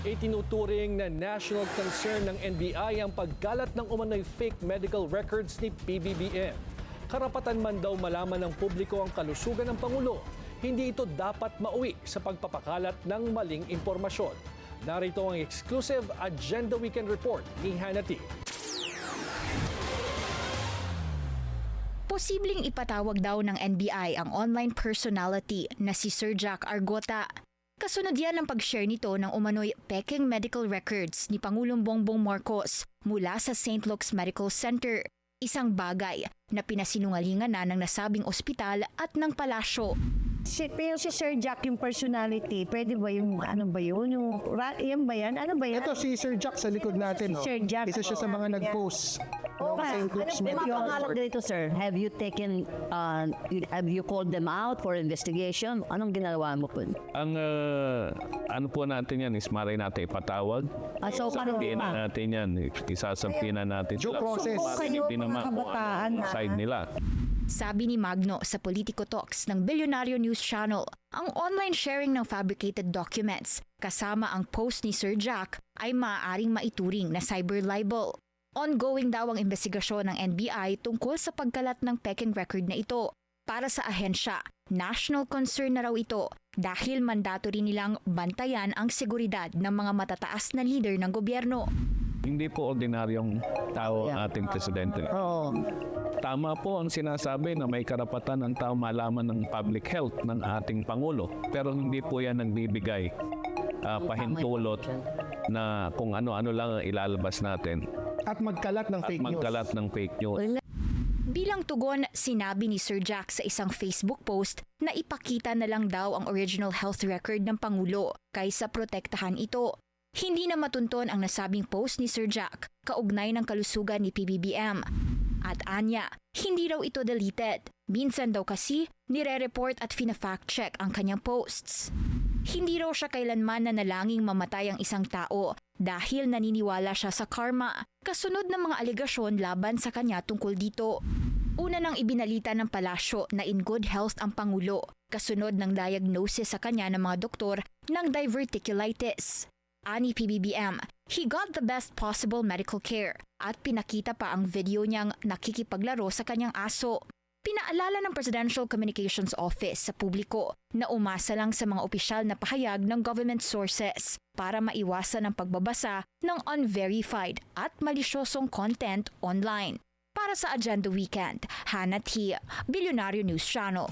Itinuturing na national concern ng NBI ang pagkalat ng umano'y fake medical records ni PBBM. Karapatan man daw malaman ng publiko ang kalusugan ng Pangulo, hindi ito dapat mauwi sa pagpapakalat ng maling impormasyon. Narito ang exclusive Agenda Weekend Report ni Hannity. Posibleng ipatawag daw ng NBI ang online personality na si Sir Jack Argota. Kasunod yan ang pag-share nito ng umano'y peking medical records ni Pangulong Bongbong Marcos mula sa St. Luke's Medical Center. Isang bagay na pinasinungalingan na ng nasabing ospital at ng palasyo. Pero si Sir Jack yung personality, pwede ba yung ano ba yun? Yan ba yan? Ano ba yan? Ito si Sir Jack sa likod natin. Si Sir Jack. Isa siya sa mga nag-post. Mapangalan dito, sir. Have you taken, have you called them out for investigation? Anong ginagawa mo po? Ang ano po natin yan is maray natin ipatawag. So, paano Sabihin ba? natin yan. Isasampinan natin Due process. Hindi naman kung kabataan. ano side nila. Sabi ni Magno sa Politico Talks ng Bilyonaryo News Channel, ang online sharing ng fabricated documents kasama ang post ni Sir Jack ay maaaring maituring na cyber libel. Ongoing daw ang investigasyon ng NBI tungkol sa pagkalat ng peking record na ito. Para sa ahensya, national concern na raw ito dahil mandatory nilang bantayan ang seguridad ng mga matataas na leader ng gobyerno. Hindi po ordinaryong tao ang ating presidente. Oo. Tama po ang sinasabi na may karapatan ang tao malaman ng public health ng ating Pangulo. Pero hindi po yan nagbibigay pahintulot na kung ano-ano lang ang ilalabas natin At magkalat ng at fake news. magkalat ng fake news. Bilang tugon, sinabi ni Sir Jack sa isang Facebook post na ipakita na lang daw ang original health record ng Pangulo kaysa protektahan ito. Hindi na matunton ang nasabing post ni Sir Jack kaugnay ng kalusugan ni PBBM. At anya, hindi raw ito deleted. Minsan daw kasi nire-report at fina-fact check ang kanyang posts. Hindi raw siya kailanman nanalangin mamatay ang isang tao dahil naniniwala siya sa karma, kasunod ng mga alegasyon laban sa kanya tungkol dito. Una nang ibinalita ng palasyo na in good health ang Pangulo, kasunod ng diagnosis sa kanya ng mga doktor ng diverticulitis. Ani PBBM, he got the best possible medical care at pinakita pa ang video niyang nakikipaglaro sa kanyang aso. Pinaalala ng Presidential Communications Office sa publiko na umasa lang sa mga opisyal na pahayag ng government sources para maiwasan ang pagbabasa ng unverified at malisyosong content online. Para sa Agenda Weekend, Hannah T., Bilyonaryo News Channel.